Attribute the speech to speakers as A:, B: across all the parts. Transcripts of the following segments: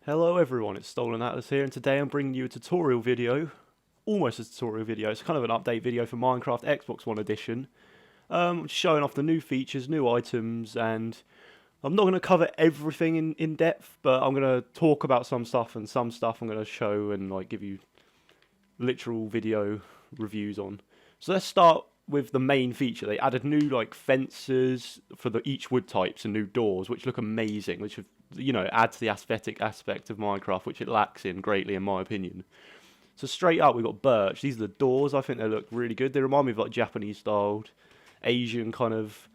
A: Hello everyone, it's Stolen Atlas here, and today I'm bringing you a tutorial video, almost a tutorial video. It's kind of an update video for Minecraft Xbox One Edition, showing off the new features, new items, and I'm not going to cover everything in depth, but I'm going to talk about some stuff, and some stuff I'm going to show and like give you literal video reviews on. So let's start with the main feature. They added new like fences for each wood types and new doors, which look amazing, which have, add to the aesthetic aspect of Minecraft, which it lacks in greatly, in my opinion. So straight up, we've got birch. These are the doors. I think they look really good. They remind me of like Japanese-styled, Asian kind of,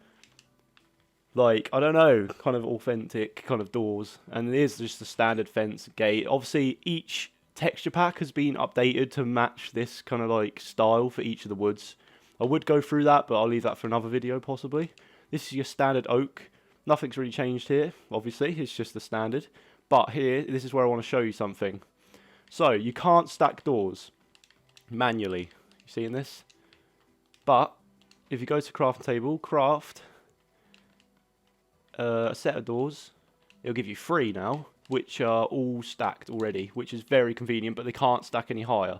A: like, I don't know, kind of authentic kind of doors. And it is just the standard fence gate. Obviously, each texture pack has been updated to match this kind of like style for each of the woods. I would go through that, but I'll leave that for another video possibly. This is your standard oak. Nothing's really changed here, obviously, it's just the standard. But here, this is where I want to show you something. So, you can't stack doors manually. You seeing this? But, if you go to craft table, craft a set of doors, it'll give you 3 now, which are all stacked already, which is very convenient, but they can't stack any higher.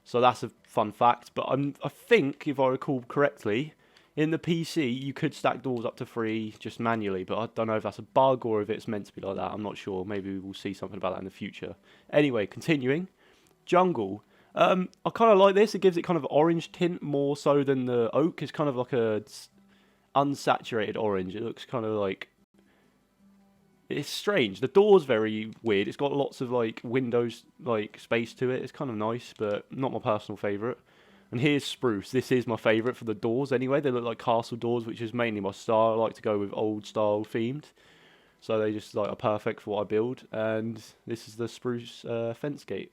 A: So that's a fun fact, but I think, if I recall correctly, in the PC, you could stack doors up to 3 just manually, but I don't know if that's a bug or if it's meant to be like that. I'm not sure. Maybe we'll see something about that in the future. Anyway, continuing. Jungle. I kind of like this. It gives it kind of orange tint more so than the oak. It's kind of like a unsaturated orange. It looks kind of like... It's strange. The door's very weird. It's got lots of like windows, like space to it. It's kind of nice, but not my personal favourite. And here's spruce. This is my favourite for the doors anyway. They look like castle doors, which is mainly my style. I like to go with old style themed. So they just like are perfect for what I build. And this is the spruce fence gate,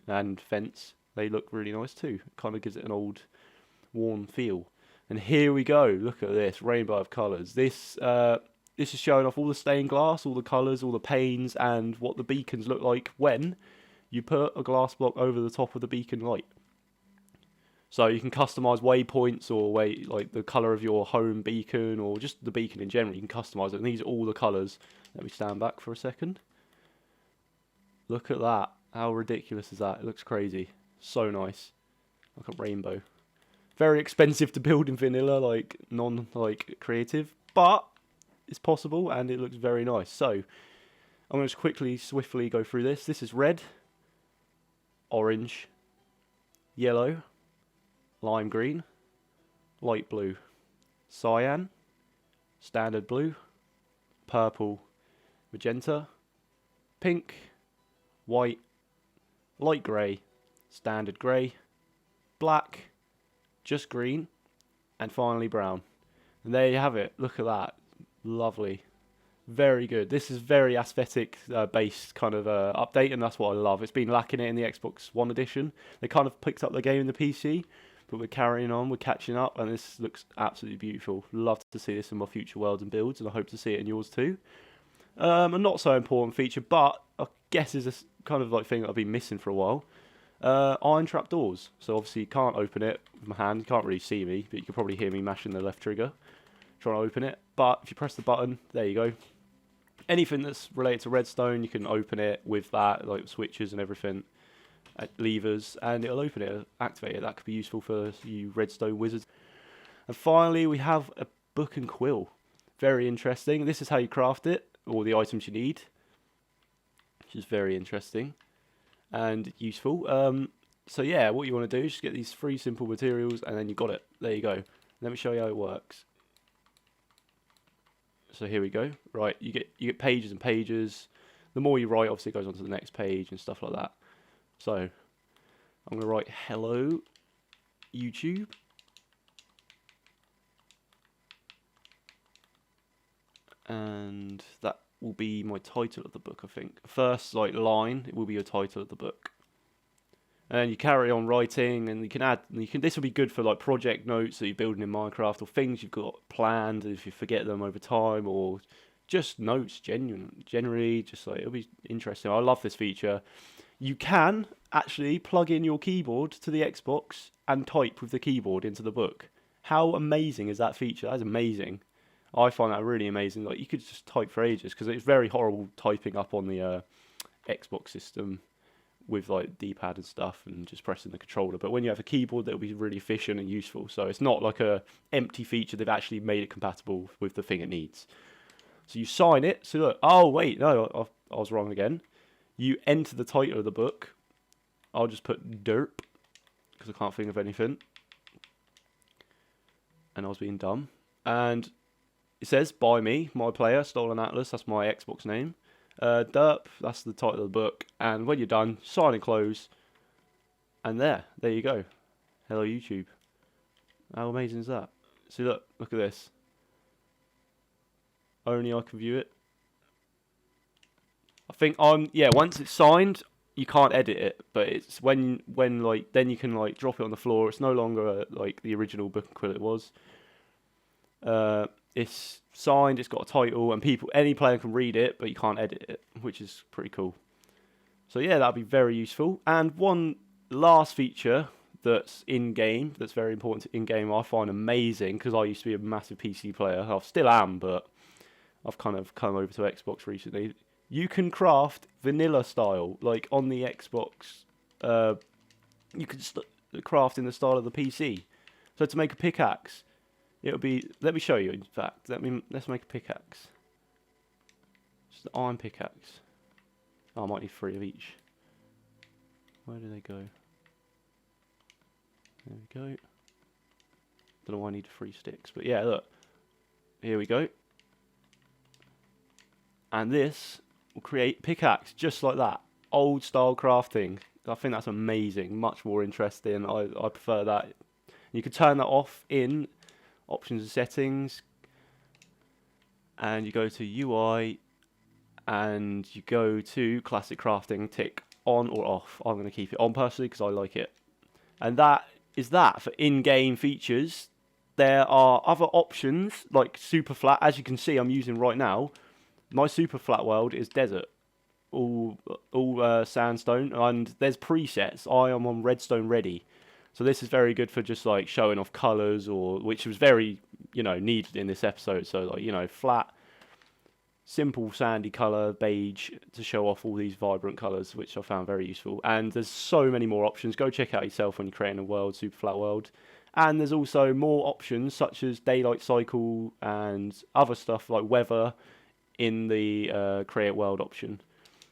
A: and fence. They look really nice too. It kind of gives it an old worn feel. And here we go. Look at this rainbow of colours. This is showing off all the stained glass, all the colours, all the panes, and what the beacons look like when you put a glass block over the top of the beacon light. So you can customize waypoints or like the color of your home beacon or just the beacon in general. You can customize it. And these are all the colors. Let me stand back for a second. Look at that. How ridiculous is that? It looks crazy. So nice. Like a rainbow. Very expensive to build in vanilla, like non-like creative, but it's possible and it looks very nice. So I'm going to just quickly, swiftly go through this. This is red, orange, yellow, lime green, light blue, cyan, standard blue, purple, magenta, pink, white, light grey, standard grey, black, just green, and finally brown. And there you have it. Look at that. Lovely. Very good. This is very aesthetic based kind of update, and that's what I love. It's been lacking it in the Xbox One edition. They kind of picked up the game in the PC, but we're carrying on, we're catching up, and this looks absolutely beautiful. Love to see this in my future worlds and builds, and I hope to see it in yours too. A not so important feature, but I guess is a kind of like thing that I've been missing for a while. Iron trap doors. So obviously you can't open it with my hand. You can't really see me, but you can probably hear me mashing the left trigger trying to open it. But if you press the button, there you go. Anything that's related to redstone, you can open it with that, like switches and everything, levers, and it'll open it, activate it. That could be useful for you redstone wizards. And finally, we have a book and quill. Very interesting. This is how you craft it, all the items you need, which is very interesting and useful. So yeah, what you want to do is just get these 3 simple materials, and then you got it. There you go. Let me show you how it works. So here we go. Right, you get pages and pages. The more you write, obviously, it goes on to the next page and stuff like that. So I'm going to write hello YouTube. And that will be my title of the book, I think. First line, it will be your title of the book. And you carry on writing, and you can add. This will be good for like project notes that you're building in Minecraft, or things you've got planned if you forget them over time, or just notes. Generally, just like it'll be interesting. I love this feature. You can actually plug in your keyboard to the Xbox and type with the keyboard into the book. How amazing is that feature? That's amazing. I find that really amazing. Like, you could just type for ages, because it's very horrible typing up on the Xbox system with like D-pad and stuff and just pressing the controller. But when you have a keyboard, that'll be really efficient and useful. So it's not like a empty feature. They've actually made it compatible with the thing it needs. So you sign it. So look, oh wait, no, I was wrong again. You enter the title of the book. I'll just put derp because I can't think of anything. And I was being dumb. And it says by me, my player, Stolen Atlas. That's my Xbox name. Derp, that's the title of the book, and when you're done, sign and close, and there you go. Hello YouTube. How amazing is that? See, look at this. Only I can view it. I think once it's signed, you can't edit it, but it's when like then you can like drop it on the floor. It's no longer like the original Book and Quill it was. It's signed, it's got a title, and any player can read it, but you can't edit it, which is pretty cool. So yeah, that'd be very useful. And one last feature that's in-game, that's very important in-game, I find amazing, because I used to be a massive PC player. I still am, but I've kind of come over to Xbox recently. You can craft vanilla style, like on the Xbox. You can craft in the style of the PC. So to make a pickaxe, it'll be, let me show you in fact, let's make a pickaxe. Just an iron pickaxe. Oh, I might need 3 of each. Where do they go? There we go. Don't know why I need 3 sticks, but yeah, look. Here we go. And this will create pickaxe just like that. Old style crafting. I think that's amazing, much more interesting. I prefer that. You can turn that off in options and settings, and you go to UI, and you go to classic crafting, tick on or off. I'm going to keep it on personally because I like it. And that is that for in-game features. There are other options like super flat. As you can see, I'm using right now. My super flat world is desert, all sandstone, and there's presets. I am on redstone ready. So this is very good for just like showing off colours, or which was very, needed in this episode. So like, flat, simple sandy colour, beige, to show off all these vibrant colours, which I found very useful. And there's so many more options. Go check out yourself when you're creating a world, super flat world. And there's also more options such as daylight cycle and other stuff like weather in the create world option.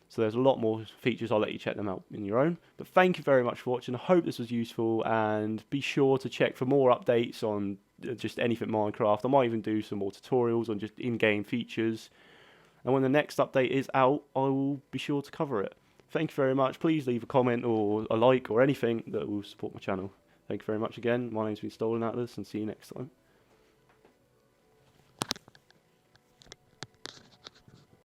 A: So there's a lot more features. I'll let you check them out in your own. But thank you very much for watching. I hope this was useful, and be sure to check for more updates on just anything Minecraft. I might even do some more tutorials on just in-game features. And when the next update is out, I will be sure to cover it. Thank you very much. Please leave a comment or a like or anything that will support my channel. Thank you very much again. My name's been Stolen Atlas, and see you next time.